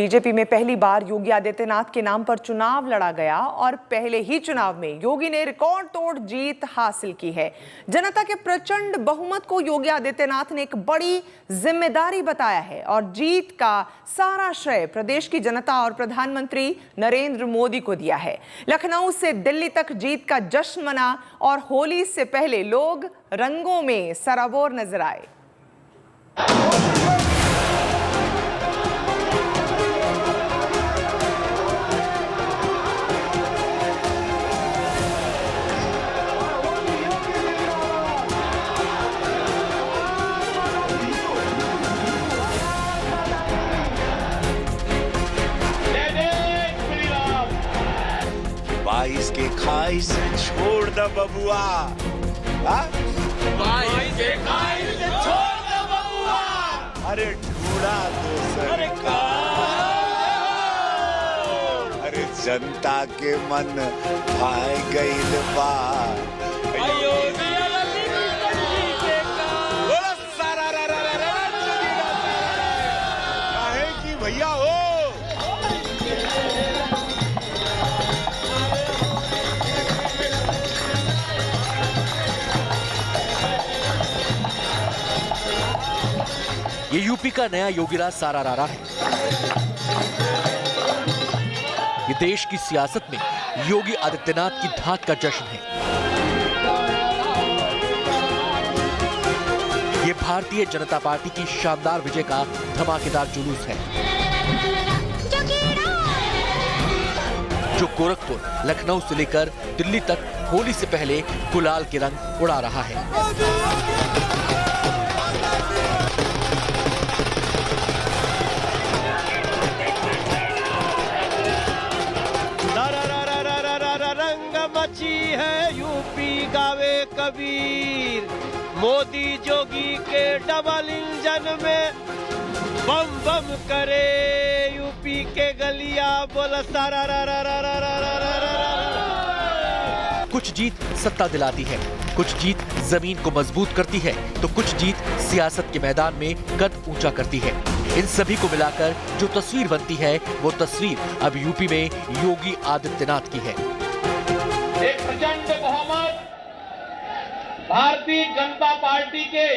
BJP में पहली बार योगी आदित्यनाथ के नाम पर चुनाव लड़ा गया और पहले ही चुनाव में योगी ने रिकॉर्ड तोड़ जीत हासिल की है। जनता के प्रचंड बहुमत को योगी आदित्यनाथ ने एक बड़ी जिम्मेदारी बताया है और जीत का सारा श्रेय प्रदेश की जनता और प्रधानमंत्री नरेंद्र मोदी को दिया है। लखनऊ से दिल्ली तक जीत का जश्न मना और होली से पहले लोग रंगों में सराबोर नजर आए। बाईस के खाई से छोड़ द बबुआ, 22 के खाई से छोड़ द बबुआ, अरे ढूंढा तो सरकार, अरे जनता के मन भाई गईल बा, बोलो सारा काहे की भैया हो। ये यूपी का नया योगीराज सारा रारा है। ये देश की सियासत में योगी आदित्यनाथ की धाक का जश्न है। ये भारतीय जनता पार्टी की शानदार विजय का धमाकेदार जुलूस है जो गोरखपुर, लखनऊ से लेकर दिल्ली तक होली से पहले गुलाल के रंग उड़ा रहा है। मची है यूपी गावे कबीर, मोदी जोगी के डबल इंजन में बम बम करे यूपी के गलियां, बोला सारा रा रा रा रा रा रा रा रा। कुछ जीत सत्ता दिलाती है, कुछ जीत जमीन को मजबूत करती है, तो कुछ जीत सियासत के मैदान में कद ऊंचा करती है। इन सभी को मिलाकर जो तस्वीर बनती है वो तस्वीर अब यूपी में योगी आदित्यनाथ की है। एक प्रचंड बहुमत भारतीय जनता पार्टी के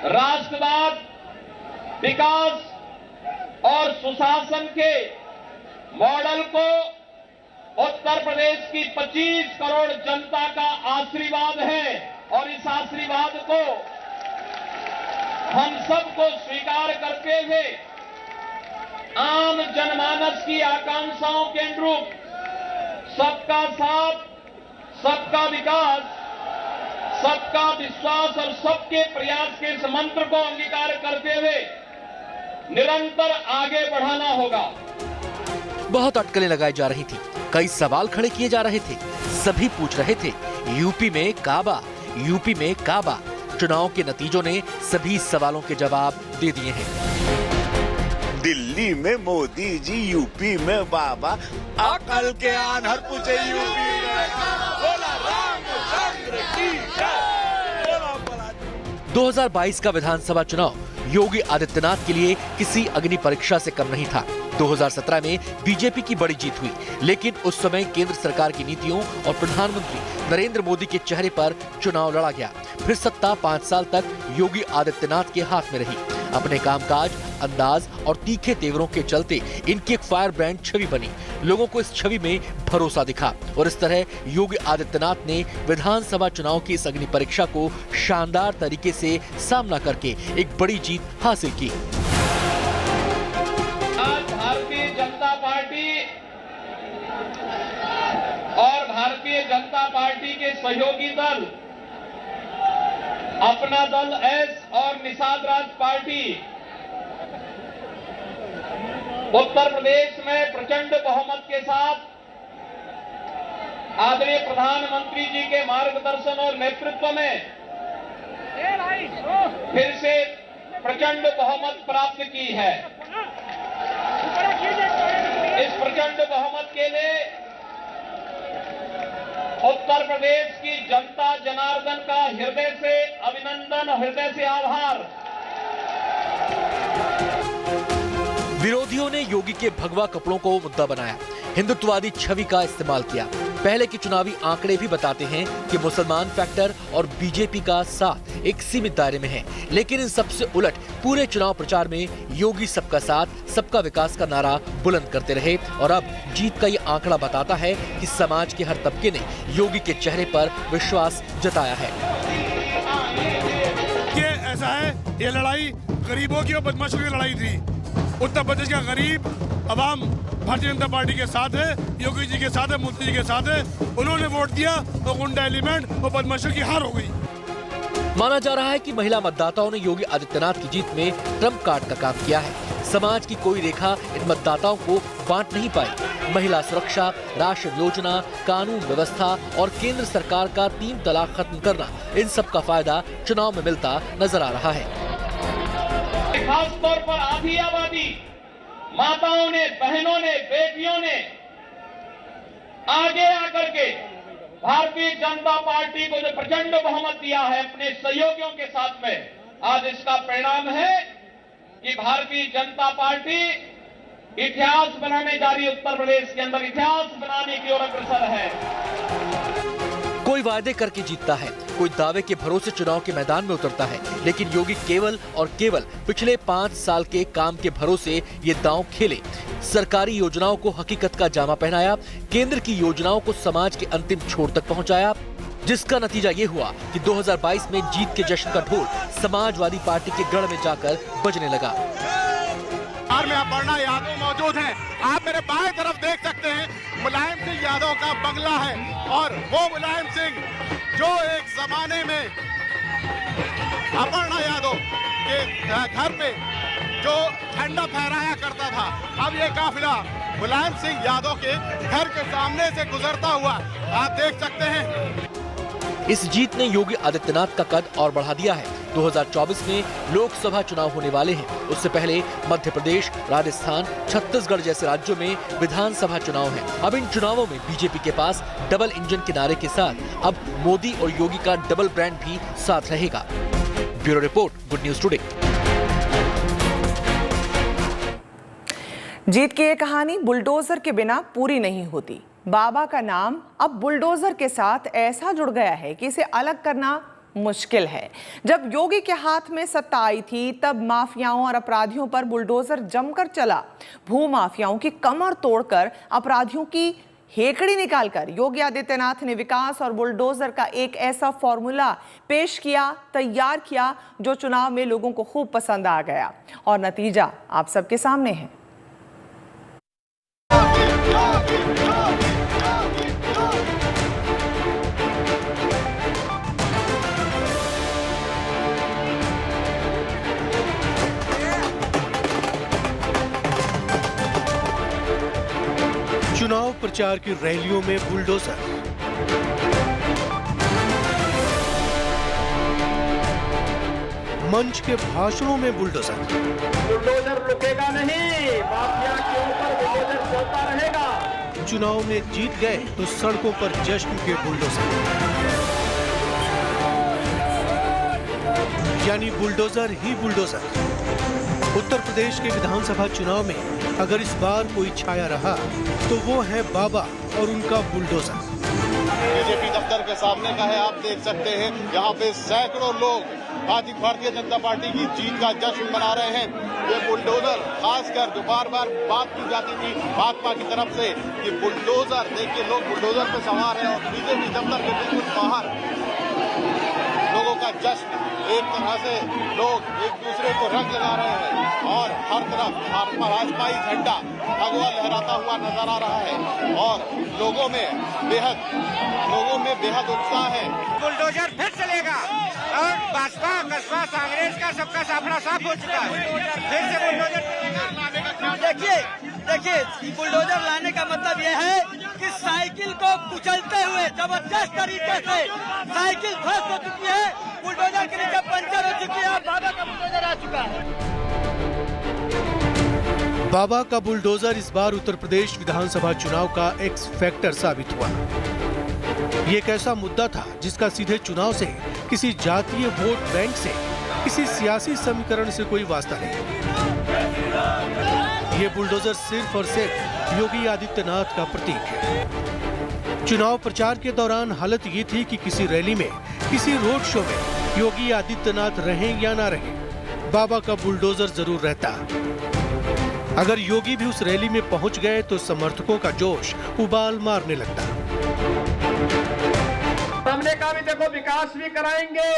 राष्ट्रवाद, विकास और सुशासन के मॉडल को उत्तर प्रदेश की 25 करोड़ जनता का आशीर्वाद है और इस आशीर्वाद को हम सबको स्वीकार करते हुए आम जनमानस की आकांक्षाओं के अनुरूप सबका साथ, सबका विकास, सबका विश्वास और सबके प्रयास के इस मंत्र को अंगीकार करते हुए निरंतर आगे बढ़ाना होगा। बहुत अटकलें लगाई जा रही थी, कई सवाल खड़े किए जा रहे थे। सभी पूछ रहे थे यूपी में काबा, यूपी में काबा। चुनाव के नतीजों ने सभी सवालों के जवाब दे दिए हैं। दिल्ली में मोदी जी, यूपी में बाबा, अकल के आनहर पूछे यूपी में बोला रामचंद्र की जय। 2022 का विधानसभा चुनाव योगी आदित्यनाथ के लिए किसी अग्नि परीक्षा से कम नहीं था। 2017 में बीजेपी की बड़ी जीत हुई, लेकिन उस समय केंद्र सरकार की नीतियों और प्रधानमंत्री नरेंद्र मोदी के चेहरे पर चुनाव लड़ा गया। फिर सत्ता 5 साल तक योगी आदित्यनाथ के हाथ में रही। अपने कामकाज, अंदाज और तीखे तेवरों के चलते इनकी एक फायर ब्रांड छवि बनी। लोगों को इस छवि में भरोसा दिखा और इस तरह योगी आदित्यनाथ ने विधानसभा चुनाव की इस अग्नि परीक्षा को शानदार तरीके से सामना करके एक बड़ी जीत हासिल की। आज भारतीय जनता पार्टी और भारतीय जनता पार्टी के सहयोगी दल अपना दल एस और निषाद राज पार्टी उत्तर प्रदेश में प्रचंड बहुमत के साथ आदरणीय प्रधानमंत्री जी के मार्गदर्शन और नेतृत्व में फिर से प्रचंड बहुमत प्राप्त की है। इस प्रचंड बहुमत के लिए उत्तर प्रदेश की जनता जनार्दन का हृदय से अभिनंदन, हृदय से आभार। विरोधियों ने योगी के भगवा कपड़ों को मुद्दा बनाया, हिंदुत्ववादी छवि का इस्तेमाल किया। पहले के चुनावी आंकड़े भी बताते हैं कि मुसलमान फैक्टर और बीजेपी का साथ एक सीमित दायरे में है, लेकिन इन सबसे उलट पूरे चुनाव प्रचार में योगी सबका साथ सबका विकास का नारा बुलंद करते रहे और अब जीत का ये आंकड़ा बताता है कि समाज के हर तबके ने योगी के चेहरे पर विश्वास जताया है। ये ऐसा है, ये लड़ाई गरीबों की और बदमाशों की लड़ाई थी। उत्तर प्रदेश का गरीब अवाम भारतीय जनता पार्टी के साथ है, योगी जी के साथ है, मोदी जी के साथ है। उन्होंने वोट दिया और गुंडा एलिमेंट और बदमाशों की हार हो गई। माना जा रहा है कि महिला मतदाताओं ने योगी आदित्यनाथ की जीत में ट्रम्प कार्ड का काम किया है। समाज की कोई रेखा इन मतदाताओं को बांट नहीं पाई। महिला सुरक्षा, राशन योजना, कानून व्यवस्था और केंद्र सरकार का 3 तलाक खत्म करना, इन सब का फायदा चुनाव में मिलता नजर आ रहा है। खास तौर पर आधी आबादी, माताओं ने, बहनों ने, बेटियों ने आगे आकर के भारतीय जनता पार्टी को जो प्रचंड बहुमत दिया है अपने सहयोगियों के साथ में, आज इसका परिणाम है कि भारतीय जनता पार्टी इतिहास बनाने जा रही है। उत्तर प्रदेश के अंदर इतिहास बनाने की ओर अग्रसर है। कोई वायदे करके जीतता है, कोई दावे के भरोसे चुनाव के मैदान में उतरता है, लेकिन योगी केवल और केवल पिछले 5 साल के काम के भरोसे ये दांव खेले। सरकारी योजनाओं को हकीकत का जामा पहनाया, केंद्र की योजनाओं को समाज के अंतिम छोर तक पहुंचाया, जिसका नतीजा ये हुआ कि 2022 में जीत के जश्न का ढोल समाजवादी पार्टी के गढ़ में जाकर बजने लगा। में अपर्णा यादव मौजूद हैं। आप मेरे बाएं तरफ देख सकते हैं, मुलायम सिंह यादव का बंगला है और वो मुलायम सिंह जो एक जमाने में अपर्णा यादव के घर पे जो झंडा फहराया करता था, अब ये काफिला मुलायम सिंह यादव के घर के सामने से गुजरता हुआ आप देख सकते हैं। इस जीत ने योगी आदित्यनाथ का कद और बढ़ा दिया है। 2024 में लोकसभा चुनाव होने वाले हैं। उससे पहले मध्य प्रदेश, राजस्थान, छत्तीसगढ़ जैसे राज्यों में विधानसभा चुनाव हैं। अब इन चुनावों में बीजेपी के पास डबल इंजन के नारे के साथ अब मोदी और योगी का डबल ब्रांड भी साथ रहेगा। Bureau report, good news today. जीत की ये कहानी बुलडोजर के बिना पूरी नहीं होती। बाबा का नाम अब बुलडोजर के साथ ऐसा जुड़ गया है कि इसे अलग करना मुश्किल है। जब योगी के हाथ में सत्ता आई थी, तब माफियाओं और अपराधियों पर बुलडोजर जमकर चला। भू माफियाओं की कमर तोड़कर, अपराधियों की हेकड़ी निकालकर योगी आदित्यनाथ ने विकास और बुलडोजर का एक ऐसा फॉर्मूला पेश किया, तैयार किया, जो चुनाव में लोगों को खूब पसंद आ गया और नतीजा आप सबके सामने है। चुनाव प्रचार की रैलियों में बुलडोजर, मंच के भाषणों में बुलडोजर। बुलडोजर रुकेगा नहीं, माफिया के ऊपर बुलडोजर चलता रहेगा। चुनाव में जीत गए तो सड़कों पर जश्न के बुलडोजर, यानी बुलडोजर ही बुलडोजर। उत्तर प्रदेश के विधानसभा चुनाव में अगर इस बार कोई छाया रहा तो वो है बाबा और उनका बुलडोजर। बीजेपी दफ्तर के सामने का है, आप देख सकते हैं यहाँ पे सैकड़ों लोग भारतीय जनता पार्टी की जीत का जश्न मना रहे हैं। ये बुलडोजर, खासकर जो बार बार बात की जाती थी भाजपा की तरफ से कि बुलडोजर, देखिए लोग बुलडोजर पे सवार हैं और बीजेपी दफ्तर के बिल्कुल बाहर लोगों का जश्न, एक तरह से लोग एक दूसरे को रंग लगा रहे हैं और हर तरफ भाजपाई झंडा भगवा लहराता हुआ नजर आ रहा है और लोगों में बेहद उत्साह है। बुलडोजर फिर चलेगा और भाजपा, कस्बा, कांग्रेस का सबका सामना साफ हो चुका है। फिर से बुलडोजर चलेगा। देखिए बुलडोजर लाने का मतलब यह है कि साइकिल को कुचलते हुए जबरदस्त तरीके से साइकिल ध्वस्त हो चुकी है, बुलडोजर के नीचे पंचर हो चुकी है और बाबा का बुलडोजर आ चुका है। बाबा का बुलडोजर इस बार उत्तर प्रदेश विधानसभा चुनाव का एक्स फैक्टर साबित हुआ। ये एक ऐसा मुद्दा था जिसका सीधे चुनाव से, किसी जातीय वोट बैंक से, किसी सियासी समीकरण से कोई वास्ता नहीं। ये बुलडोजर सिर्फ और सिर्फ योगी आदित्यनाथ का प्रतीक है। चुनाव प्रचार के दौरान हालत ये थी कि किसी रैली में, किसी रोड शो में योगी आदित्यनाथ रहें या ना रहें, बाबा का बुलडोजर जरूर रहता। अगर योगी भी उस रैली में पहुंच गए तो समर्थकों का जोश उबाल मारने लगता। हमने कहा भी देखो विकास भी कराएंगे,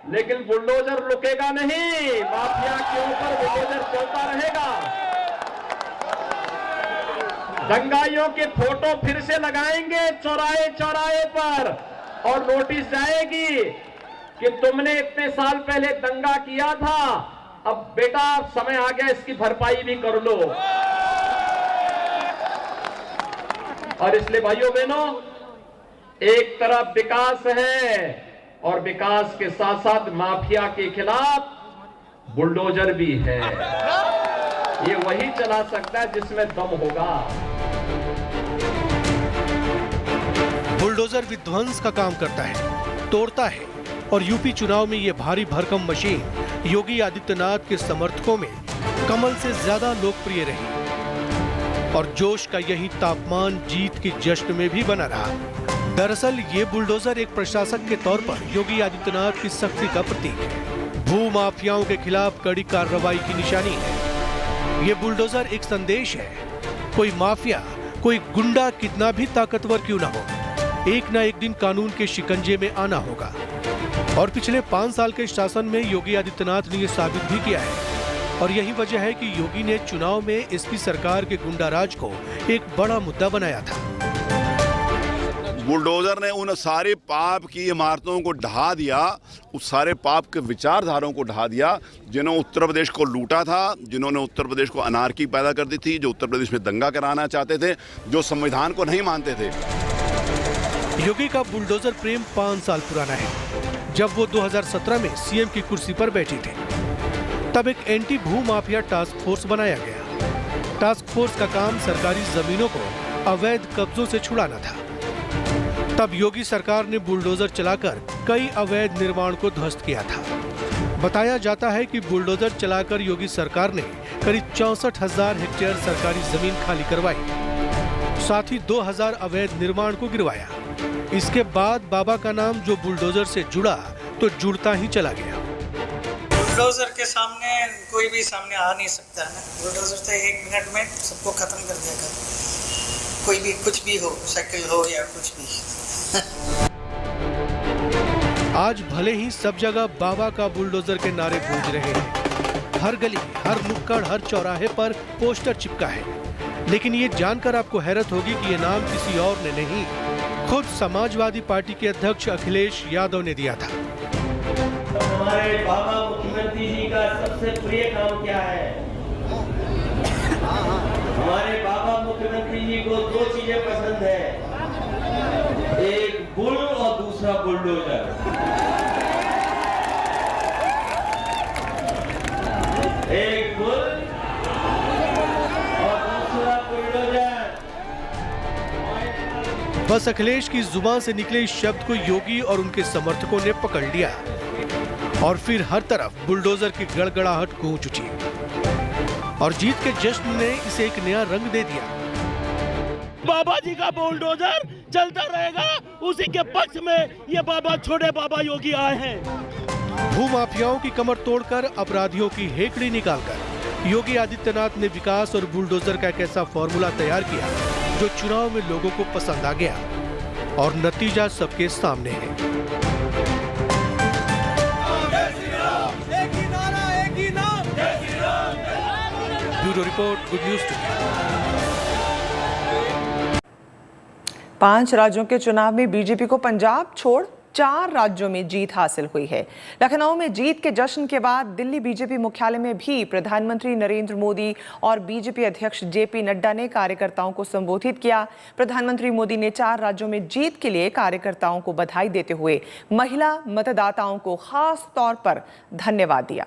लेकिन बुलडोजर रुकेगा नहीं, माफिया के ऊपर बुलडोजर चलता रहेगा। दंगाइयों के फोटो फिर से लगाएंगे चौराहे चौराहे पर, और नोटिस जाएगी कि तुमने इतने साल पहले दंगा किया था, अब बेटा समय आ गया इसकी भरपाई भी कर लो। और इसलिए भाइयों बहनों, एक तरफ विकास है और विकास के साथ साथ माफिया के खिलाफ बुलडोजर भी है। ये वही चला सकता है जिसमें दम होगा। बुलडोजर विध्वंस का काम करता है, तोड़ता है, और यूपी चुनाव में ये भारी भरकम मशीन योगी आदित्यनाथ के समर्थकों में कमल से ज्यादा लोकप्रिय रही और जोश का यही तापमान जीत की जश्न में भी बना रहा। दरअसल ये बुलडोजर एक प्रशासक के तौर पर योगी आदित्यनाथ की सख्ती का प्रतीक है। भू माफियाओं के खिलाफ कड़ी कार्रवाई की निशानी है। ये बुलडोजर एक संदेश है, कोई माफिया, कोई गुंडा कितना भी ताकतवर क्यों ना हो, एक ना एक दिन कानून के शिकंजे में आना होगा। और पिछले 5 साल के शासन में योगी आदित्यनाथ ने ये साबित भी किया है। और यही वजह है कि योगी ने चुनाव में एसपी सरकार के गुंडाराज को एक बड़ा मुद्दा बनाया था। बुलडोजर ने उन सारे पाप की इमारतों को ढहा दिया, उस सारे पाप के विचारधाराओं को ढहा दिया, जिन्होंने उत्तर प्रदेश को लूटा था, जिन्होंने उत्तर प्रदेश को अनार्की पैदा कर दी थी, जो उत्तर प्रदेश में दंगा कराना चाहते थे, जो संविधान को नहीं मानते थे। योगी का बुलडोजर प्रेम 5 साल पुराना है। जब वो 2017 में सीएम की कुर्सी पर बैठे थे, तब एक एंटी भू माफिया टास्क फोर्स बनाया गया। टास्क फोर्स का काम सरकारी जमीनों को अवैध कब्जों से छुड़ाना था। तब योगी सरकार ने बुलडोजर चलाकर कई अवैध निर्माण को ध्वस्त किया था। बताया जाता है कि बुलडोजर चलाकर योगी सरकार ने करीब 64,000 हेक्टेयर सरकारी जमीन खाली करवाई, साथ ही 2,000 अवैध निर्माण को गिरवाया। इसके बाद बाबा का नाम जो बुलडोजर से जुड़ा तो जुड़ता ही चला गया। बुलडोजर के सामने कोई भी सामने आ नहीं सकता है ना। बुलडोजर तो 1 मिनट में सबको खत्म कर देगा, कोई भी कुछ भी हो, साइकिल हो या कुछ भी। आज भले ही सब जगह बाबा का बुलडोजर के नारे गूंज रहे हैं, हर गली, हर नुक्कड़, हर चौराहे पर पोस्टर चिपका है, लेकिन ये जानकर आपको हैरत होगी कि ये नाम किसी और ने नहीं, खुद समाजवादी पार्टी के अध्यक्ष अखिलेश यादव ने दिया था। हमारे बाबा मुख्यमंत्री जी का सबसे प्रिय काम क्या है? हमारे बाबा मुख्यमंत्री जी को 2 चीजें पसंद है, एक बुल और दूसरा बुलडोजर। एक बुल और दूसरा बुलडोजर। बस अखिलेश की जुबान से निकले इस शब्द को योगी और उनके समर्थकों ने पकड़ लिया और फिर हर तरफ बुलडोजर की गड़गड़ाहट गूंज उठी और जीत के जश्न ने इसे एक नया रंग दे दिया। बाबा जी का बुलडोजर चलता रहेगा, उसी के पक्ष में ये बाबा, छोटे बाबा योगी आए हैं। भू माफियाओं की कमर तोड़कर, अपराधियों की हेकड़ी निकालकर योगी आदित्यनाथ ने विकास और बुलडोजर का एक ऐसा फॉर्मूला तैयार किया जो चुनाव में लोगों को पसंद आ गया और नतीजा सबके सामने है। Bureau report, good news today. 5 राज्यों के चुनाव में बीजेपी को पंजाब छोड़ 4 राज्यों में जीत हासिल हुई है। लखनऊ में जीत के जश्न के बाद दिल्ली बीजेपी मुख्यालय में भी प्रधानमंत्री नरेंद्र मोदी और बीजेपी अध्यक्ष जेपी नड्डा ने कार्यकर्ताओं को संबोधित किया। प्रधानमंत्री मोदी ने 4 राज्यों में जीत के लिए कार्यकर्ताओं को बधाई देते हुए महिला मतदाताओं को खास तौर पर धन्यवाद दिया।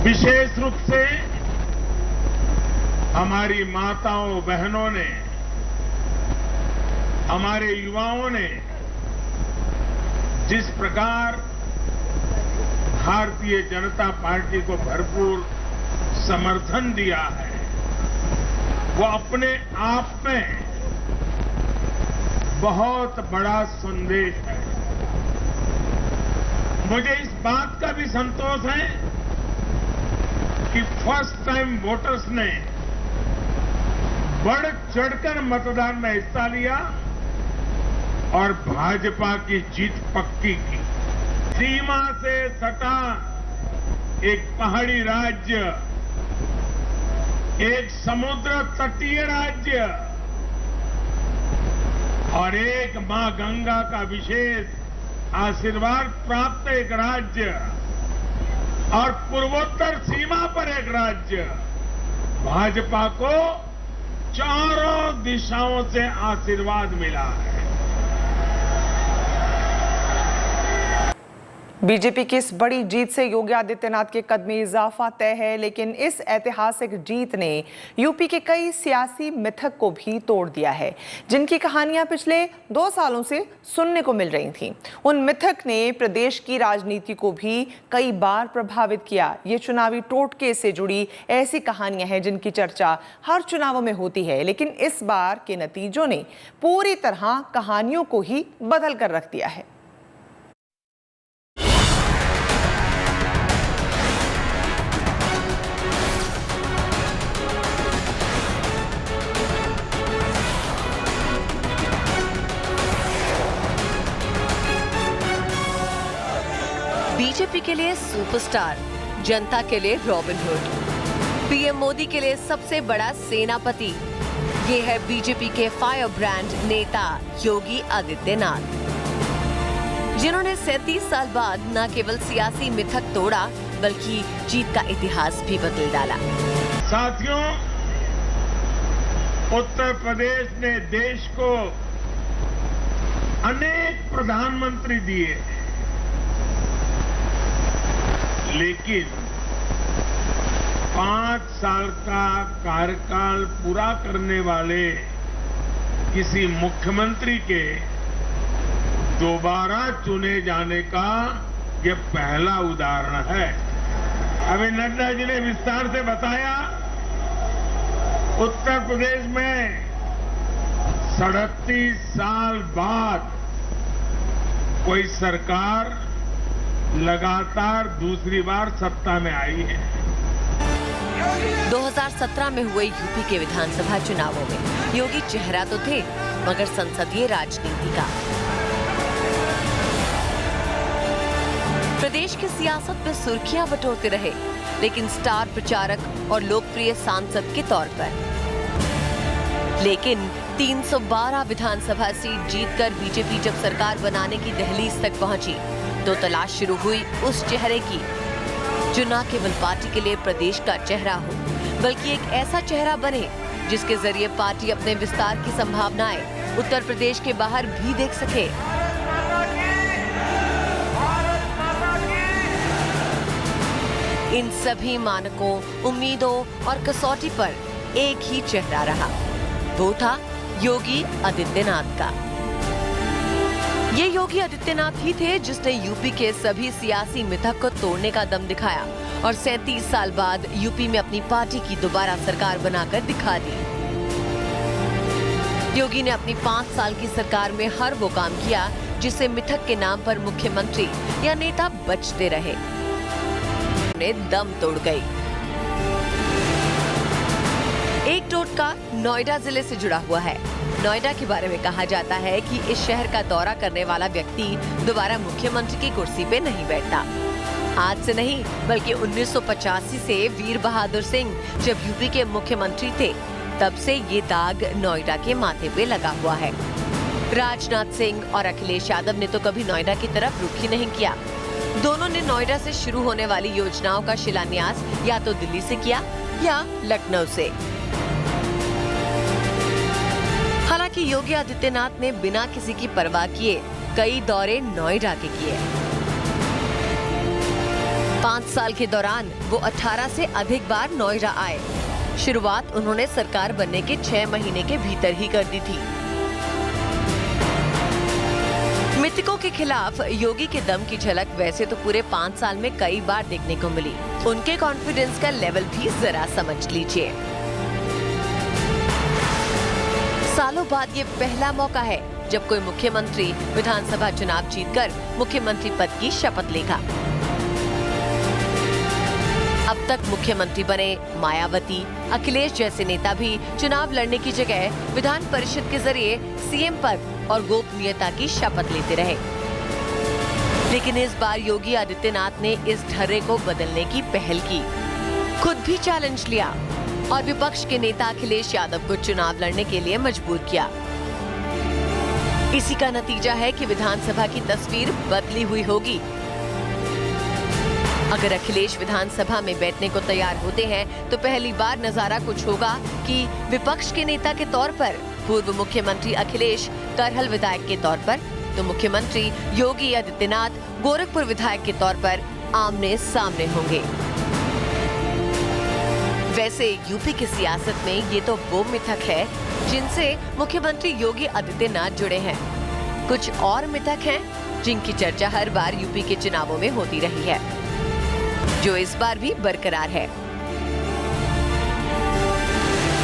विशेष रूप से हमारी माताओं बहनों ने, हमारे युवाओं ने जिस प्रकार भारतीय जनता पार्टी को भरपूर समर्थन दिया है वो अपने आप में बहुत बड़ा संदेश है। मुझे इस बात का भी संतोष है कि फर्स्ट टाइम वोटर्स ने बढ़ चढ़कर मतदान में हिस्सा लिया और भाजपा की जीत पक्की की। सीमा से सटा एक पहाड़ी राज्य, एक समुद्र तटीय राज्य और एक मां गंगा का विशेष आशीर्वाद प्राप्त एक राज्य और पूर्वोत्तर सीमा पर एक राज्य, भाजपा को चारों दिशाओं से आशीर्वाद मिला है। बीजेपी की इस बड़ी जीत से योगी आदित्यनाथ के कद में इजाफा तय है, लेकिन इस ऐतिहासिक जीत ने यूपी के कई सियासी मिथक को भी तोड़ दिया है, जिनकी कहानियां पिछले 2 सालों से सुनने को मिल रही थीं। उन मिथक ने प्रदेश की राजनीति को भी कई बार प्रभावित किया। ये चुनावी टोटके से जुड़ी ऐसी कहानियां हैं जिनकी चर्चा हर चुनावों में होती है, लेकिन इस बार के नतीजों ने पूरी तरह कहानियों को ही बदल कर रख दिया है। बीजेपी के लिए सुपरस्टार, जनता के लिए रॉबिन हुड, पीएम मोदी के लिए सबसे बड़ा सेनापति, ये है बीजेपी के फायर ब्रांड नेता योगी आदित्यनाथ, जिन्होंने 37 साल बाद न केवल सियासी मिथक तोड़ा बल्कि जीत का इतिहास भी बदल डाला। साथियों, उत्तर प्रदेश ने देश को अनेक प्रधानमंत्री दिए, लेकिन 5 साल का कार्यकाल पूरा करने वाले किसी मुख्यमंत्री के दोबारा चुने जाने का ये पहला उदाहरण है। अभी नड्डा जी ने विस्तार से बताया, उत्तर प्रदेश में 37 साल बाद कोई सरकार लगातार दूसरी बार सत्ता में आई है। 2017 में हुए यूपी के विधानसभा चुनावों में योगी चेहरा तो थे, मगर संसदीय राजनीति का। प्रदेश की सियासत में सुर्खियां बटोरते रहे, लेकिन स्टार प्रचारक और लोकप्रिय सांसद के तौर पर। लेकिन 312 विधानसभा सीट जीतकर बीजेपी जब सरकार बनाने की दहलीज तक पहुंची, तो तलाश शुरू हुई उस चेहरे की जो न केवल पार्टी के लिए प्रदेश का चेहरा हो, बल्कि एक ऐसा चेहरा बने जिसके जरिए पार्टी अपने विस्तार की संभावनाएं उत्तर प्रदेश के बाहर भी देख सके। इन सभी मानकों, उम्मीदों और कसौटी पर एक ही चेहरा रहा, वो था योगी आदित्यनाथ का। ये योगी आदित्यनाथ ही थे जिसने यूपी के सभी सियासी मिथक को तोड़ने का दम दिखाया और 37 साल बाद यूपी में अपनी पार्टी की दोबारा सरकार बनाकर दिखा दी। योगी ने अपनी 5 साल की सरकार में हर वो काम किया जिससे मिथक के नाम पर मुख्यमंत्री या नेता बचते रहे, उन्हें दम तोड़ गई। एक टोटका नोएडा जिले से जुड़ा हुआ है। नोएडा के बारे में कहा जाता है कि इस शहर का दौरा करने वाला व्यक्ति दोबारा मुख्यमंत्री की कुर्सी पे नहीं बैठता। आज से नहीं, बल्कि 1985 से वीर बहादुर सिंह जब यूपी के मुख्यमंत्री थे, तब से ये दाग नोएडा के माथे पे लगा हुआ है। राजनाथ सिंह और अखिलेश यादव ने तो कभी नोएडा की तरफ रुख ही नहीं किया। दोनों ने नोएडा से शुरू होने वाली योजनाओं का शिलान्यास या तो दिल्ली से किया या लखनऊ से। हालांकि योगी आदित्यनाथ ने बिना किसी की परवाह किए कई दौरे नोएडा के किए। 5 साल के दौरान वो 18 से अधिक बार नोएडा आए। शुरुआत उन्होंने सरकार बनने के 6 महीने के भीतर ही कर दी थी। मृतकों के खिलाफ योगी के दम की झलक वैसे तो पूरे 5 साल में कई बार देखने को मिली। उनके कॉन्फिडेंस का लेवल भी जरा समझ लीजिए। सालों बाद ये पहला मौका है जब कोई मुख्यमंत्री विधानसभा चुनाव जीतकर मुख्यमंत्री पद की शपथ लेगा। अब तक मुख्यमंत्री बने मायावती, अखिलेश जैसे नेता भी चुनाव लड़ने की जगह विधान परिषद के जरिए सीएम पद और गोपनीयता की शपथ लेते रहे। लेकिन इस बार योगी आदित्यनाथ ने इस ढर्रे को बदलने की पहल की, खुद भी चैलेंज लिया और विपक्ष के नेता अखिलेश यादव को चुनाव लड़ने के लिए मजबूर किया। इसी का नतीजा है कि विधानसभा की तस्वीर बदली हुई होगी। अगर अखिलेश विधानसभा में बैठने को तैयार होते हैं तो पहली बार नजारा कुछ होगा कि विपक्ष के नेता के तौर पर पूर्व मुख्यमंत्री अखिलेश करहल विधायक के तौर पर, तो मुख्यमंत्री योगी आदित्यनाथ गोरखपुर विधायक के तौर पर आमने सामने होंगे। वैसे यूपी की सियासत में ये तो वो मिथक है जिनसे मुख्यमंत्री योगी आदित्यनाथ जुड़े हैं। कुछ और मिथक हैं जिनकी चर्चा हर बार यूपी के चुनावों में होती रही है, जो इस बार भी बरकरार है।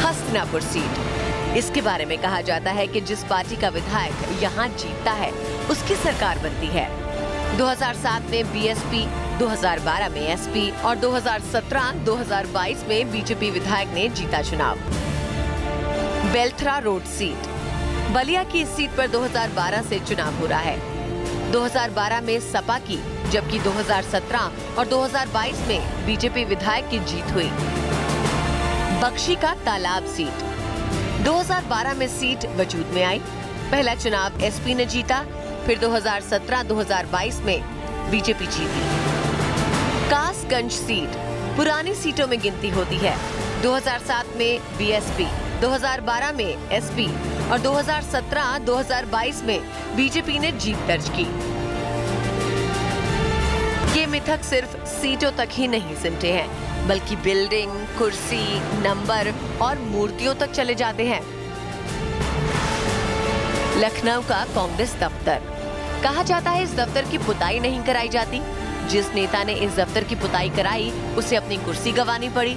हस्तिनापुर सीट, इसके बारे में कहा जाता है कि जिस पार्टी का विधायक यहाँ जीतता है उसकी सरकार बनती है। 2007 में बीएसपी, 2012 में एसपी और 2017-2022 में बीजेपी विधायक ने जीता चुनाव। बेलथरा रोड सीट, बलिया की इस सीट पर 2012 से चुनाव हो रहा है। 2012 में सपा की, जबकि 2017 और 2022 में बीजेपी विधायक की जीत हुई। बख्शी का तालाब सीट, 2012 में सीट वजूद में आई। पहला चुनाव एसपी ने जीता, फिर 2017-2022 में बीजेपी जीती। कासगंज सीट पुरानी सीटों में गिनती होती है। 2007 में बीएसपी, 2012 में एसपी और 2017-2022 में बीजेपी ने जीत दर्ज की। ये मिथक सिर्फ सीटों तक ही नहीं सिमटे हैं, बल्कि बिल्डिंग, कुर्सी, नंबर और मूर्तियों तक चले जाते हैं। लखनऊ का कांग्रेस दफ्तर, कहा जाता है इस दफ्तर की पुताई नहीं कराई जाती। जिस नेता ने इस दफ्तर की पुताई कराई उसे अपनी कुर्सी गंवानी पड़ी।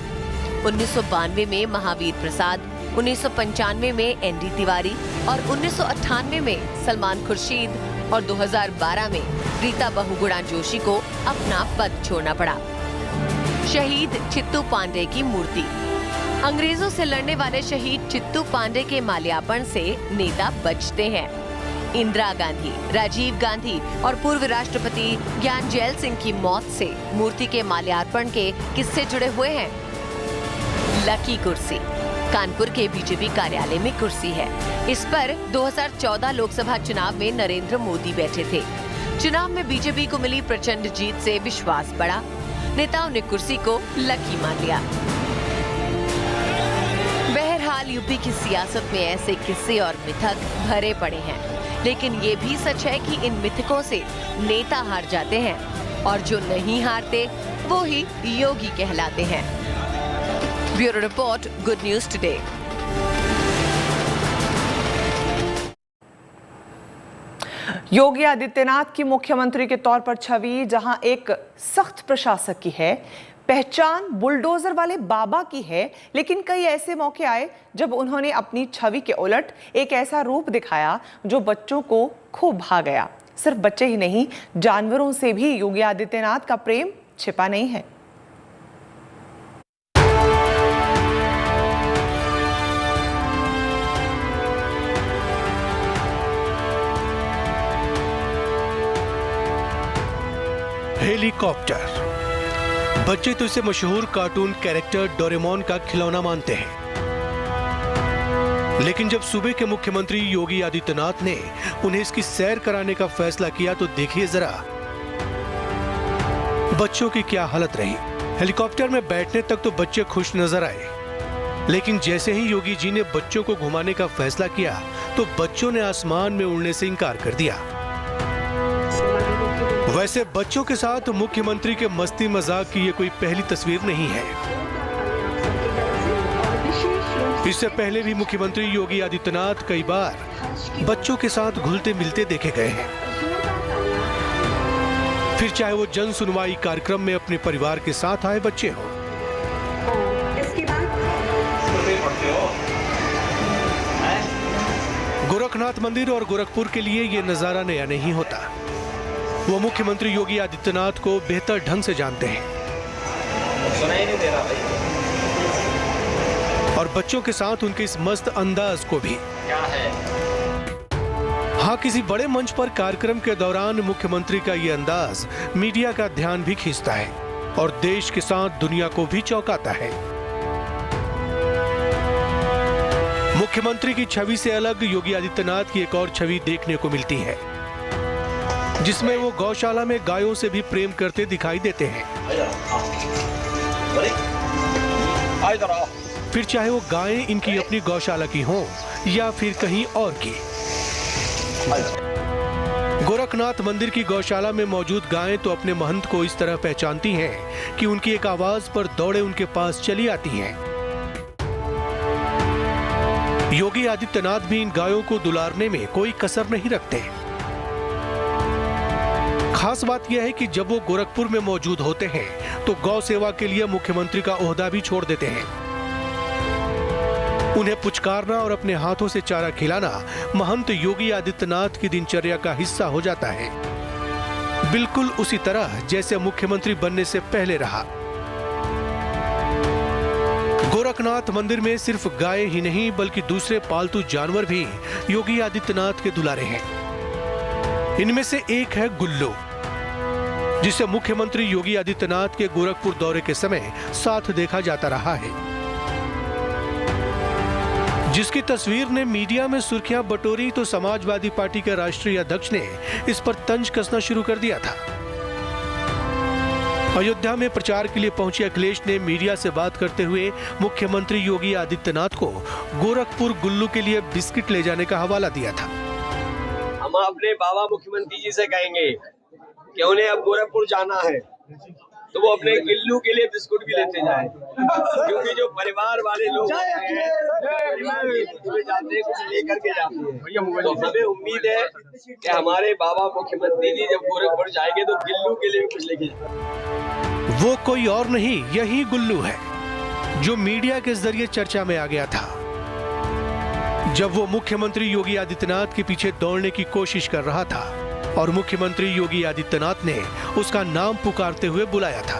1992 में महावीर प्रसाद, 1995 में एनडी तिवारी और 1998 में सलमान खुर्शीद और 2012 में रीता बहुगुणा जोशी को अपना पद छोड़ना पड़ा। शहीद चित्तू पांडे की मूर्ति, अंग्रेजों से लड़ने वाले शहीद चित्तू पांडे के माल्यार्पण से नेता बचते हैं। इंदिरा गांधी, राजीव गांधी और पूर्व राष्ट्रपति ज्ञानजेल सिंह की मौत से मूर्ति के माल्यार्पण के किस्से जुड़े हुए हैं। लकी कुर्सी, कानपुर के बीजेपी कार्यालय में कुर्सी है। इस पर 2014 लोकसभा चुनाव में नरेंद्र मोदी बैठे थे। चुनाव में बीजेपी को मिली प्रचंड जीत से विश्वास बढ़ा। नेताओं ने कुर्सी को लकी मान लिया। बहरहाल यूपी की सियासत में ऐसे किस्से और मिथक भरे पड़े हैं, लेकिन ये भी सच है कि इन मिथकों से नेता हार जाते हैं और जो नहीं हारते वो ही योगी कहलाते हैं। Bureau report, good news today. Yogi Adityanath की मुख्यमंत्री के तौर पर छवि जहां एक सख्त प्रशासक की है, पहचान बुलडोजर वाले बाबा की है, लेकिन कई ऐसे मौके आए जब उन्होंने अपनी छवि के उलट एक ऐसा रूप दिखाया जो बच्चों को खूब भा गया। सिर्फ बच्चे ही नहीं, जानवरों से भी योगी आदित्यनाथ का प्रेम छिपा नहीं है। हेलीकॉप्टर, बच्चे तो इसे मशहूर कार्टून कैरेक्टर डोरेमोन का खिलौना मानते हैं, लेकिन जब सूबे के मुख्यमंत्री योगी आदित्यनाथ ने उन्हें इसकी सैर कराने का फैसला किया तो देखिए जरा बच्चों की क्या हालत रही। हेलीकॉप्टर में बैठने तक तो बच्चे खुश नजर आए, लेकिन जैसे ही योगी जी ने बच्चों को घुमाने का फैसला किया तो बच्चों ने आसमान में उड़ने से इनकार कर दिया। वैसे बच्चों के साथ मुख्यमंत्री के मस्ती मजाक की ये कोई पहली तस्वीर नहीं है। इससे पहले भी मुख्यमंत्री योगी आदित्यनाथ कई बार बच्चों के साथ घुलते मिलते देखे गए हैं। फिर चाहे वो जन सुनवाई कार्यक्रम में अपने परिवार के साथ आए बच्चे हों, गोरखनाथ मंदिर और गोरखपुर के लिए ये नजारा नया नहीं होता। वो मुख्यमंत्री योगी आदित्यनाथ को बेहतर ढंग से जानते हैं सुनाई नहीं दे रहा भाई। और बच्चों के साथ उनके इस मस्त अंदाज को भी। क्या है? हाँ, किसी बड़े मंच पर कार्यक्रम के दौरान मुख्यमंत्री का ये अंदाज मीडिया का ध्यान भी खींचता है और देश के साथ दुनिया को भी चौंकाता है। मुख्यमंत्री की छवि से अलग योगी आदित्यनाथ की एक और छवि देखने को मिलती है, जिसमें वो गौशाला में गायों से भी प्रेम करते दिखाई देते हैं। फिर चाहे वो गायें इनकी अपनी गौशाला की हों या फिर कहीं और की। गोरखनाथ मंदिर की गौशाला में मौजूद गायें तो अपने महंत को इस तरह पहचानती हैं कि उनकी एक आवाज पर दौड़े उनके पास चली आती हैं। योगी आदित्यनाथ भी इन गायों को दुलारने में कोई कसर नहीं रखते। खास बात यह है कि जब वो गोरखपुर में मौजूद होते हैं तो गौ सेवा के लिए मुख्यमंत्री का ओहदा भी छोड़ देते हैं। उन्हें पुचकारना और अपने हाथों से चारा खिलाना महंत योगी आदित्यनाथ की दिनचर्या का हिस्सा हो जाता है, बिल्कुल उसी तरह जैसे मुख्यमंत्री बनने से पहले रहा। गोरखनाथ मंदिर में सिर्फ गाय ही नहीं बल्कि दूसरे पालतू जानवर भी योगी आदित्यनाथ के दुलारे हैं। इनमें से एक है गुल्लू, जिसे मुख्यमंत्री योगी आदित्यनाथ के गोरखपुर दौरे के समय साथ देखा जाता रहा है, जिसकी तस्वीर ने मीडिया में सुर्खियां बटोरी तो समाजवादी पार्टी के राष्ट्रीय अध्यक्ष ने इस पर तंज कसना शुरू कर दिया था। अयोध्या में प्रचार के लिए पहुंचे अखिलेश ने मीडिया से बात करते हुए मुख्यमंत्री योगी आदित्यनाथ को गोरखपुर गुल्लू के लिए बिस्किट ले जाने का हवाला दिया था। हम अपने बाबा मुख्यमंत्री जी से कहेंगे कि उन्हें अब गोरखपुर जाना है तो वो अपने गिल्लू के लिए बिस्कुट भी लेते जाए, क्योंकि जो परिवार वाले लोग जाते हैं कुछ लेकर के जाते हैं। तो हमें उम्मीद है कि हमारे बाबा मुख्यमंत्री जी जब गोरखपुर जाएंगे तो गिल्लू के लिए भी कुछ लेके जाएंगे। वो कोई और नहीं, यही गुल्लू है जो मीडिया के जरिए चर्चा में आ गया था जब वो मुख्यमंत्री योगी आदित्यनाथ के पीछे दौड़ने की कोशिश कर रहा था और मुख्यमंत्री योगी आदित्यनाथ ने उसका नाम पुकारते हुए बुलाया था।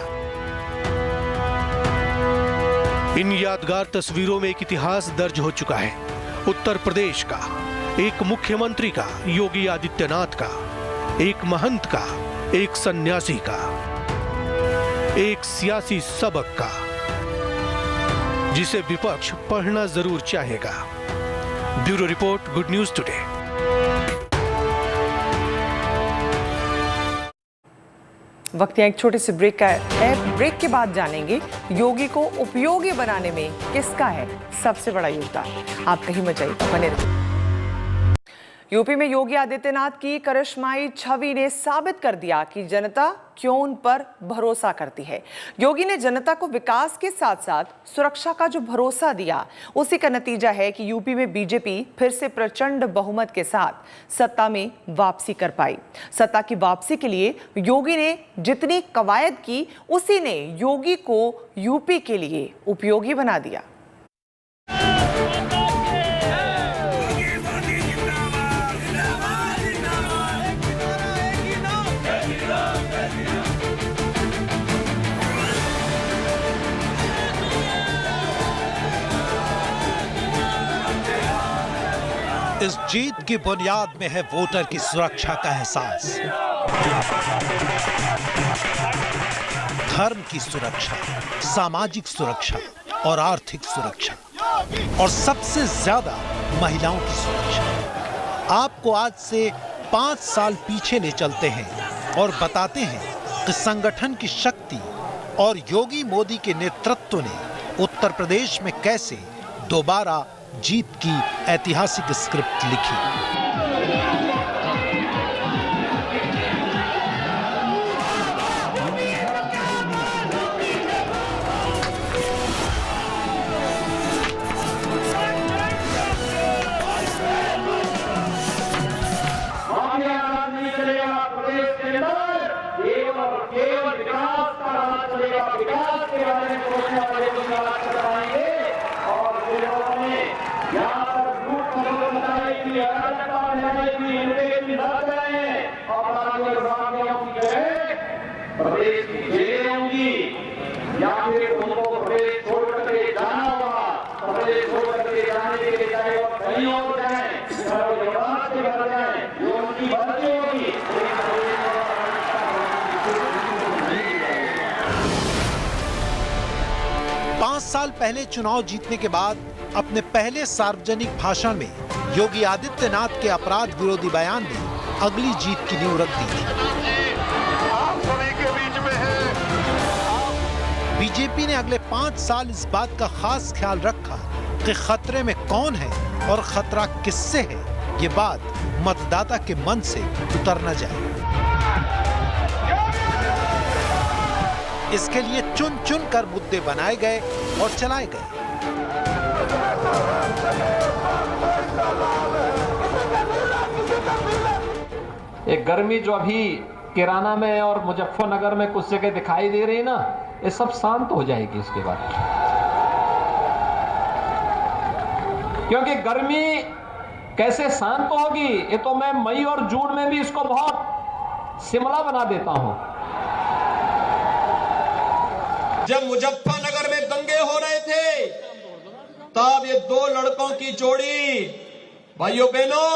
इन यादगार तस्वीरों में एक इतिहास दर्ज हो चुका है, उत्तर प्रदेश का, एक मुख्यमंत्री का, योगी आदित्यनाथ का, एक महंत का, एक सन्यासी का, एक सियासी सबक का, जिसे विपक्ष पढ़ना जरूर चाहेगा। Bureau report, good news today. वक्त एक छोटे से ब्रेक का है। ब्रेक के बाद जानेंगे योगी को उपयोगी बनाने में किसका है सबसे बड़ा योगदान। आप कहीं मत जाइए, बने रहिए। यूपी में योगी आदित्यनाथ की करिश्माई छवि ने साबित कर दिया कि जनता क्यों उन पर भरोसा करती है। योगी ने जनता को विकास के साथ साथ सुरक्षा का जो भरोसा दिया, उसी का नतीजा है कि यूपी में बीजेपी फिर से प्रचंड बहुमत के साथ सत्ता में वापसी कर पाई। सत्ता की वापसी के लिए योगी ने जितनी कवायद की, उसी ने योगी को यूपी के लिए उपयोगी बना दिया। इस जीत की बुनियाद में है वोटर की सुरक्षा का एहसास, धर्म की सुरक्षा, सामाजिक सुरक्षा और आर्थिक सुरक्षा, और सबसे ज्यादा महिलाओं की सुरक्षा। आपको आज से 5 साल पीछे ले चलते हैं और बताते हैं कि संगठन की शक्ति और योगी मोदी के नेतृत्व ने उत्तर प्रदेश में कैसे दोबारा जीत की ऐतिहासिक स्क्रिप्ट लिखी। नहीं चलेगा प्रदेश के अंदर, अपराधियों की जगह प्रदेश की जेलें होंगी या फिर उनको प्रदेश छोड़ करके जाना होगा। प्रदेश छोड़ करके जाने के लिए चाहे वो कहीं और जाए, चाहे वो जवाब से घर जाए, जो उनकी मर्जी होगी। 5 साल पहले चुनाव जीतने के बाद अपने पहले सार्वजनिक भाषण में योगी आदित्यनाथ के अपराध विरोधी बयान ने अगली जीत की नींव रख दी थी। बीजेपी ने अगले 5 साल इस बात का खास ख्याल रखा कि खतरे में कौन है और खतरा किससे है, ये बात मतदाता के मन से उतर न जाए। इसके लिए चुन चुन कर मुद्दे बनाए गए और चलाए गए। एक गर्मी जो अभी किराना में और मुजफ्फरनगर में कुछ जगह दिखाई दे रही है ना, ये सब शांत हो जाएगी इसके बाद। क्योंकि गर्मी कैसे शांत होगी, ये तो मैं मई और जून में भी इसको बहुत शिमला बना देता हूं। जब मुजफ्फरनगर में दंगे हो रहे थे तब ये 2 लड़कों की जोड़ी, भाइयों बहनों,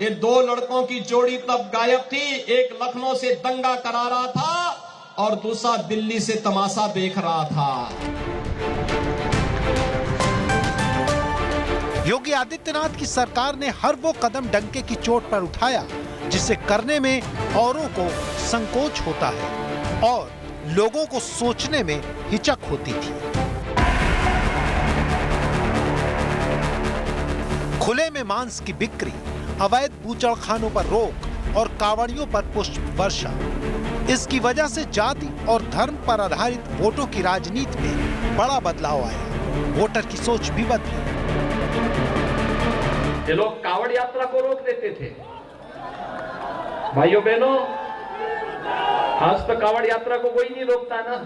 ये 2 लड़कों की जोड़ी तब गायब थी। एक लखनऊ से दंगा करा रहा था और दूसरा दिल्ली से तमाशा देख रहा था। योगी आदित्यनाथ की सरकार ने हर वो कदम डंके की चोट पर उठाया जिसे करने में औरों को संकोच होता है और लोगों को सोचने में हिचक होती थी। खुले में मांस की बिक्री, अवैध बूचड़खानों पर रोक और कावड़ियों पर पुष्प वर्षा। इसकी वजह से जाति और धर्म पर आधारित वोटों की राजनीति में बड़ा बदलाव आया। वोटर की सोच भी बदली। ये लोग कावड़ यात्रा को रोक देते थे। भाइयों बहनों, आज तो कावड़ यात्रा को कोई नहीं रोकता ना।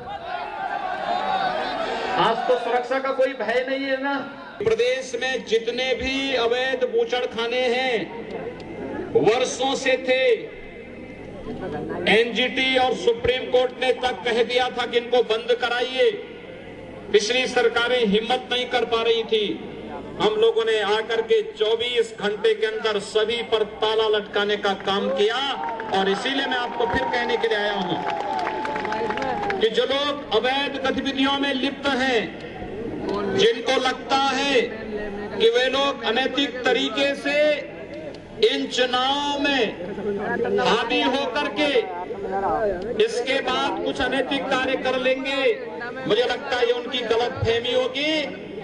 आज तो सुरक्षा का कोई भय नहीं है ना। प्रदेश में जितने भी अवैध बूचड़खाने हैं, वर्षों से थे। एनजीटी और सुप्रीम कोर्ट ने तक कह दिया था कि इनको बंद कराइए। पिछली सरकारें हिम्मत नहीं कर पा रही थी। हम लोगों ने आकर के 24 घंटे के अंदर सभी पर ताला लटकाने का काम किया और इसीलिए मैं आपको फिर कहने के लिए आया हूं कि जो लोग अवैध गतिविधियों में लिप्त हैं, जिनको लगता है कि वे लोग अनैतिक तरीके से इन चुनाव में हावी होकर के इसके बाद कुछ अनैतिक कार्य कर लेंगे, मुझे लगता है ये उनकी गलतफहमी होगी।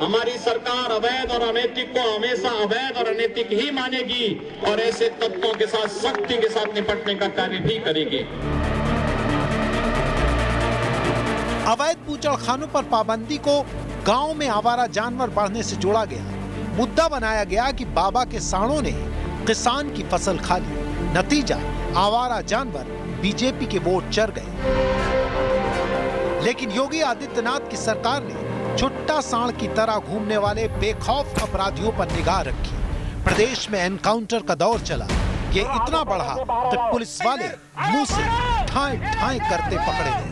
हमारी सरकार अवैध और अनैतिक को हमेशा अवैध और अनैतिक ही मानेगी और ऐसे तत्वों के साथ सख्ती के साथ निपटने का कार्य भी करेगी। अवैध बूचड़खानों पर पाबंदी को गांव में आवारा जानवर बढ़ने से जोड़ा गया। मुद्दा बनाया गया कि बाबा के सांडों ने किसान की फसल खा ली। नतीजा, आवारा जानवर बीजेपी के वोट चर गए। लेकिन योगी आदित्यनाथ की सरकार ने छुट्टा सांड की तरह घूमने वाले बेखौफ अपराधियों पर निगाह रखी। प्रदेश में एनकाउंटर का दौर चला। ये इतना बढ़ा कि पुलिस वाले मुंह से ठाए ठाए करते पकड़े गए।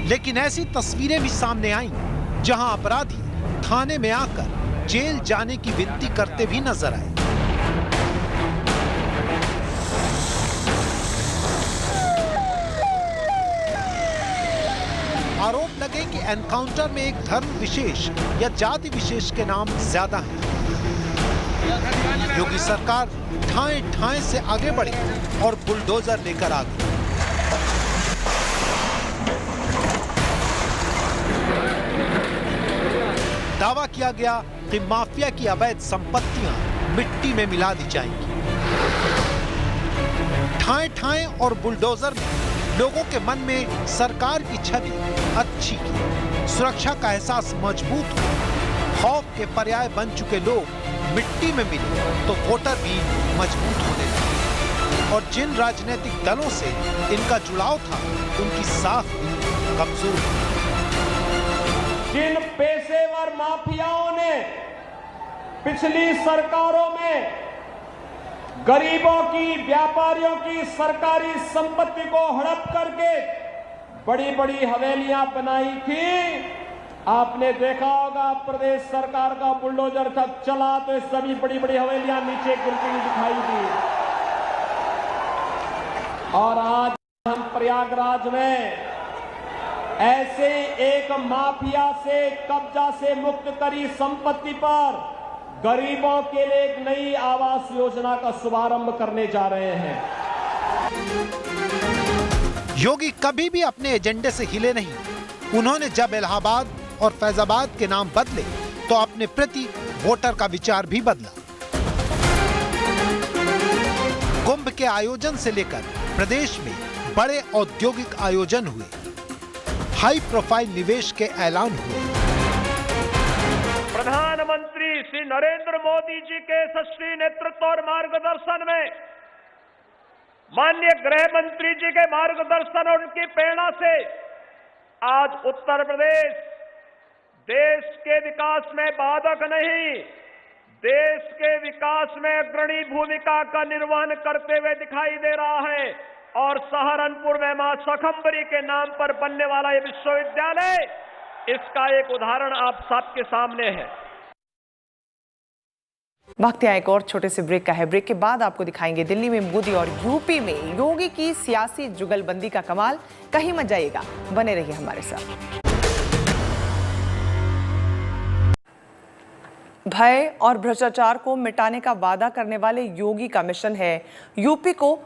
लेकिन ऐसी तस्वीरें भी सामने आईं जहां अपराधी थाने में आकर जेल जाने की विनती करते भी नजर आए। आरोप लगे कि एनकाउंटर में एक धर्म विशेष या जाति विशेष के नाम ज्यादा हैं। योगी सरकार ठाए ठाए से आगे बढ़ी और बुलडोजर लेकर आ गई। दावा किया गया कि माफिया की अवैध संपत्तियां मिट्टी में मिला दी जाएंगी। ठाए ठाए और बुलडोजर ने लोगों के मन में सरकार की छवि अच्छी की। सुरक्षा का एहसास मजबूत हुआ। खौफ के पर्याय बन चुके लोग मिट्टी में मिले तो वोटर भी मजबूत होने लगे और जिन राजनीतिक दलों से इनका जुड़ाव था उनकी साख भी कमजोर हुई। जिन पेशेवर माफियाओं ने पिछली सरकारों में गरीबों की, व्यापारियों की सरकारी संपत्ति को हड़प करके बड़ी बड़ी हवेलियां बनाई थी। आपने देखा होगा प्रदेश सरकार का बुलडोजर तक चला तो ये सभी बड़ी बड़ी हवेलियां नीचे गिरती हुई दिखाई दी। और आज हम प्रयागराज में ऐसे एक माफिया से, कब्जा से मुक्त करी संपत्ति पर गरीबों के लिए एक नई आवास योजना का शुभारंभ करने जा रहे हैं। योगी कभी भी अपने एजेंडे से हिले नहीं। उन्होंने जब इलाहाबाद और फैजाबाद के नाम बदले तो अपने प्रति वोटर का विचार भी बदला। कुंभ के आयोजन से लेकर प्रदेश में बड़े औद्योगिक आयोजन हुए, हाई प्रोफाइल निवेश के ऐलान हुए। प्रधानमंत्री श्री नरेंद्र मोदी जी के यशस्वी नेतृत्व और मार्गदर्शन में, माननीय गृह मंत्री जी के मार्गदर्शन और उनकी प्रेरणा से आज उत्तर प्रदेश देश के विकास में बाधक नहीं, देश के विकास में अग्रणी भूमिका का निर्वहन करते हुए दिखाई दे रहा है। और सहारनपुर में मां शाकंभरी के नाम पर बनने वाला ये विश्वविद्यालय, इसका एक उदाहरण आप सबके सामने है। वक्त एक और छोटे से ब्रेक का है। ब्रेक के बाद आपको दिखाएंगे दिल्ली में मोदी और यूपी में योगी की सियासी जुगलबंदी का कमाल। कहीं मत जाइएगा, बने रहिए हमारे साथ। भय और भ्रष्टाचार को मिटाने का वादा करने वाले योगी का मिशन है यूपी को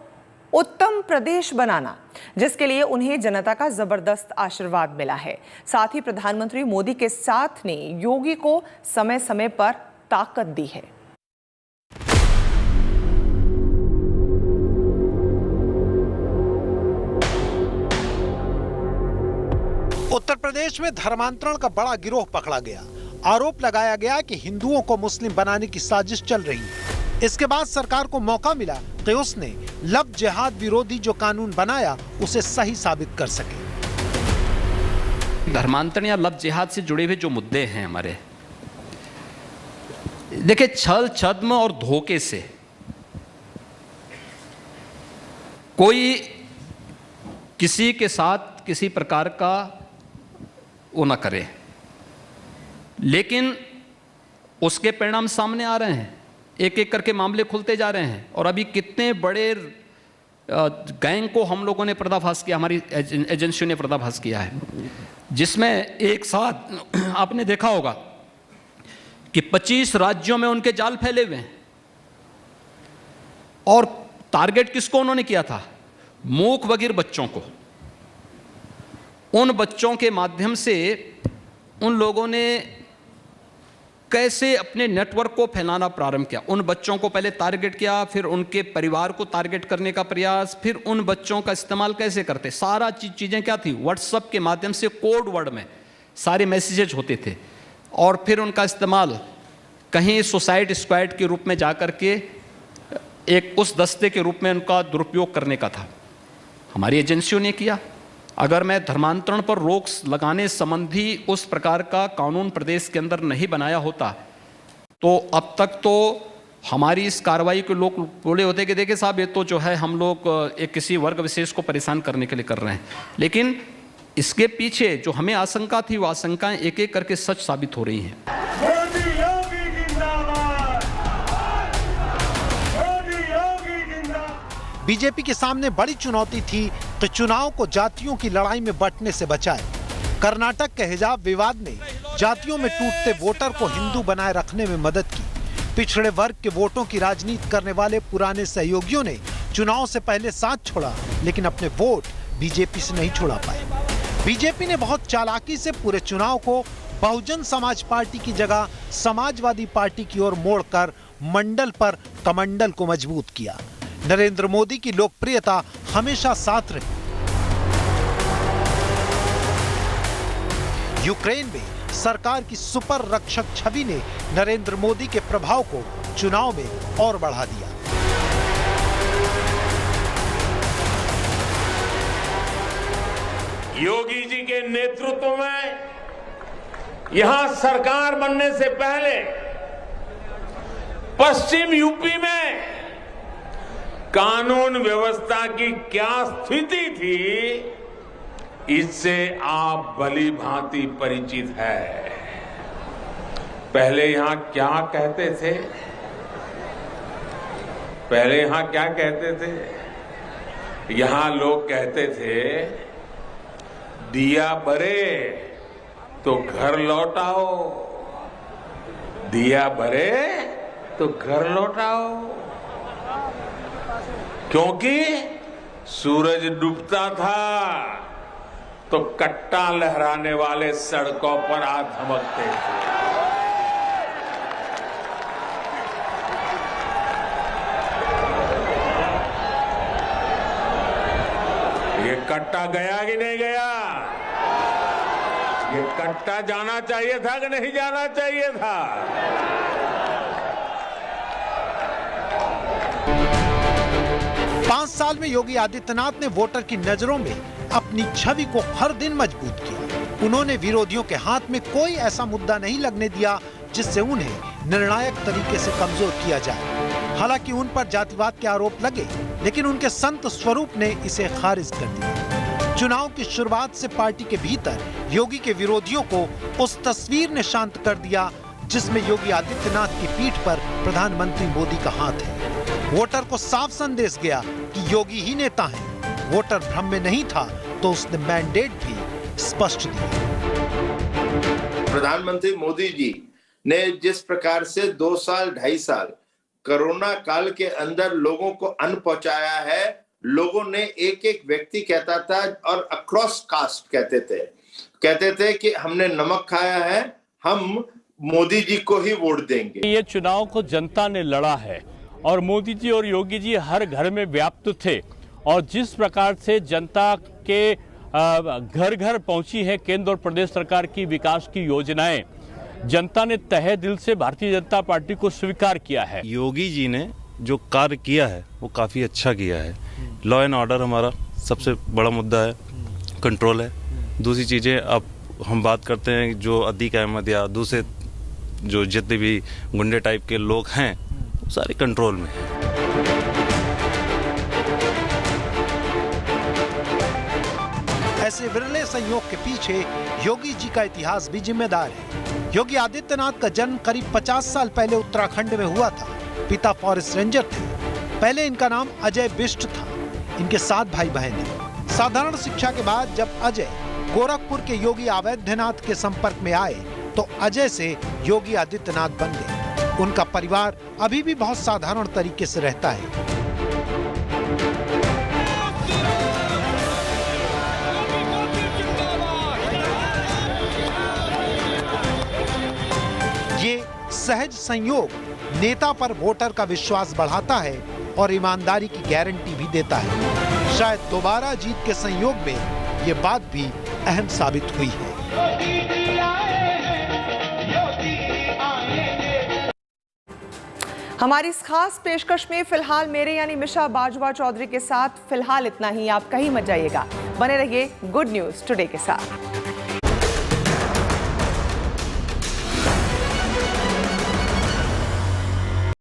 उत्तम प्रदेश बनाना, जिसके लिए उन्हें जनता का जबरदस्त आशीर्वाद मिला है। साथ ही प्रधानमंत्री मोदी के साथ ने योगी को समय समय पर ताकत दी है। उत्तर प्रदेश में धर्मांतरण का बड़ा गिरोह पकड़ा गया। आरोप लगाया गया कि हिंदुओं को मुस्लिम बनाने की साजिश चल रही है। इसके बाद सरकार को मौका मिला कि उसने लव जिहाद विरोधी जो कानून बनाया उसे सही साबित कर सके। धर्मांतरण या लव जिहाद से जुड़े हुए जो मुद्दे हैं हमारे, देखिए, छल छद्म और धोखे से कोई किसी के साथ किसी प्रकार का वो ना करे, लेकिन उसके परिणाम सामने आ रहे हैं। एक एक करके मामले खुलते जा रहे हैं और अभी कितने बड़े गैंग को हम लोगों ने पर्दाफाश किया, हमारी एजेंसियों ने पर्दाफाश किया है, जिसमें एक साथ आपने देखा होगा कि 25 राज्यों में उनके जाल फैले हुए हैं। और टारगेट किसको उन्होंने किया था? मूक बधिर बच्चों को। उन बच्चों के माध्यम से उन लोगों ने कैसे अपने नेटवर्क को फैलाना प्रारंभ किया। उन बच्चों को पहले टारगेट किया, फिर उनके परिवार को टारगेट करने का प्रयास, फिर उन बच्चों का इस्तेमाल कैसे करते। सारा चीज़ें क्या थी? व्हाट्सएप के माध्यम से कोड वर्ड में सारे मैसेजेज होते थे और फिर उनका इस्तेमाल कहीं सुसाइड स्क्वाड के रूप में जाकर के एक उस दस्ते के रूप में उनका दुरुपयोग करने का था। हमारी एजेंसियों ने किया। अगर मैं धर्मांतरण पर रोक लगाने संबंधी उस प्रकार का कानून प्रदेश के अंदर नहीं बनाया होता तो अब तक तो हमारी इस कार्रवाई के लोग बोले होते कि देखिए साहब, ये तो जो है हम लोग एक किसी वर्ग विशेष को परेशान करने के लिए कर रहे हैं। लेकिन इसके पीछे जो हमें आशंका थी, वो आशंकाएं एक एक करके सच साबित हो रही हैं। बीजेपी के सामने बड़ी चुनौती थी तो चुनाव को जातियों की लड़ाई में बंटने से बचाए। कर्नाटक के हिजाब विवाद ने जातियों में टूटते वोटर को हिंदू बनाए रखने में मदद की। पिछड़े वर्ग के वोटों की राजनीति करने वाले पुराने सहयोगियों ने चुनाव से पहले साथ छोड़ा, लेकिन अपने वोट बीजेपी से नहीं छोड़ा पाए। बीजेपी ने बहुत चालाकी से पूरे चुनाव को बहुजन समाज पार्टी की जगह समाजवादी पार्टी की ओर मोड़कर मंडल पर कमंडल को मजबूत किया। नरेंद्र मोदी की लोकप्रियता हमेशा साथ रही। यूक्रेन में सरकार की सुपर रक्षक छवि ने नरेंद्र मोदी के प्रभाव को चुनाव में और बढ़ा दिया। योगी जी के नेतृत्व में यहां सरकार बनने से पहले पश्चिम यूपी में कानून व्यवस्था की क्या स्थिति थी, इससे आप भली भांति परिचित है। पहले यहां क्या कहते थे? पहले यहां क्या कहते थे? यहां लोग कहते थे, दिया बरे तो घर लौटाओ, दिया बरे तो घर लौटाओ, क्योंकि सूरज डूबता था तो कट्टा लहराने वाले सड़कों पर आ धमकते थे। ये कट्टा गया कि नहीं गया? ये कट्टा जाना चाहिए था कि नहीं जाना चाहिए था? 5 साल में योगी आदित्यनाथ ने वोटर की नजरों में अपनी छवि को हर दिन मजबूत किया। उन्होंने विरोधियों के हाथ में कोई ऐसा मुद्दा नहीं लगने दिया जिससे उन्हें निर्णायक तरीके से कमजोर किया जाए। हालांकि उन पर जातिवाद के आरोप लगे, लेकिन उनके संत स्वरूप ने इसे खारिज कर दिया। चुनाव की शुरुआत से पार्टी के भीतर योगी के विरोधियों को उस तस्वीर ने शांत कर दिया जिसमें योगी आदित्यनाथ की पीठ पर प्रधानमंत्री मोदी का हाथ है। वोटर को साफ संदेश गया कि योगी ही नेता हैं। वोटर भ्रम में नहीं था तो उसने मैंडेट भी स्पष्ट दिया। प्रधानमंत्री मोदी जी ने जिस प्रकार से 2 साल 2.5 साल कोरोना काल के अंदर लोगों को अन्न पहुंचाया है, लोगों ने एक एक व्यक्ति कहता था और अक्रॉस कास्ट कहते थे कि हमने नमक खाया है, हम मोदी जी को ही वोट देंगे। ये चुनाव को जनता ने लड़ा है और मोदी जी और योगी जी हर घर में व्याप्त थे और जिस प्रकार से जनता के घर घर पहुंची है केंद्र और प्रदेश सरकार की विकास की योजनाएं, जनता ने तहे दिल से भारतीय जनता पार्टी को स्वीकार किया है। योगी जी ने जो कार्य किया है वो काफ़ी अच्छा किया है। लॉ एंड ऑर्डर हमारा सबसे बड़ा मुद्दा है, कंट्रोल है। दूसरी चीज़ें अब हम बात करते हैं जो अतीक अहमद या दूसरे जो जितने भी गुंडे टाइप के लोग हैं वो सारे कंट्रोल में हैं। ऐसे विरले संयोग के पीछे योगी जी का इतिहास भी जिम्मेदार है। योगी आदित्यनाथ का जन्म करीब 50 साल पहले उत्तराखंड में हुआ था। पिता फॉरेस्ट रेंजर थे। पहले इनका नाम अजय बिष्ट था। इनके 7 भाई बहन हैं। साधारण शिक्षा के बाद जब अजय गोरखपुर के योगी आदित्यनाथ के संपर्क में आए तो अजय से योगी आदित्यनाथ बन गए। उनका परिवार अभी भी बहुत साधारण तरीके से रहता है। ये सहज संयोग नेता पर वोटर का विश्वास बढ़ाता है और ईमानदारी की गारंटी भी देता है। शायद दोबारा जीत के संयोग में ये बात भी अहम साबित हुई है। हमारी इस खास पेशकश में फिलहाल मेरे यानी मिशा बाजवा चौधरी के साथ फिलहाल इतना ही। आप कहीं मत जाइएगा, बने रहिए गुड न्यूज टुडे के साथ।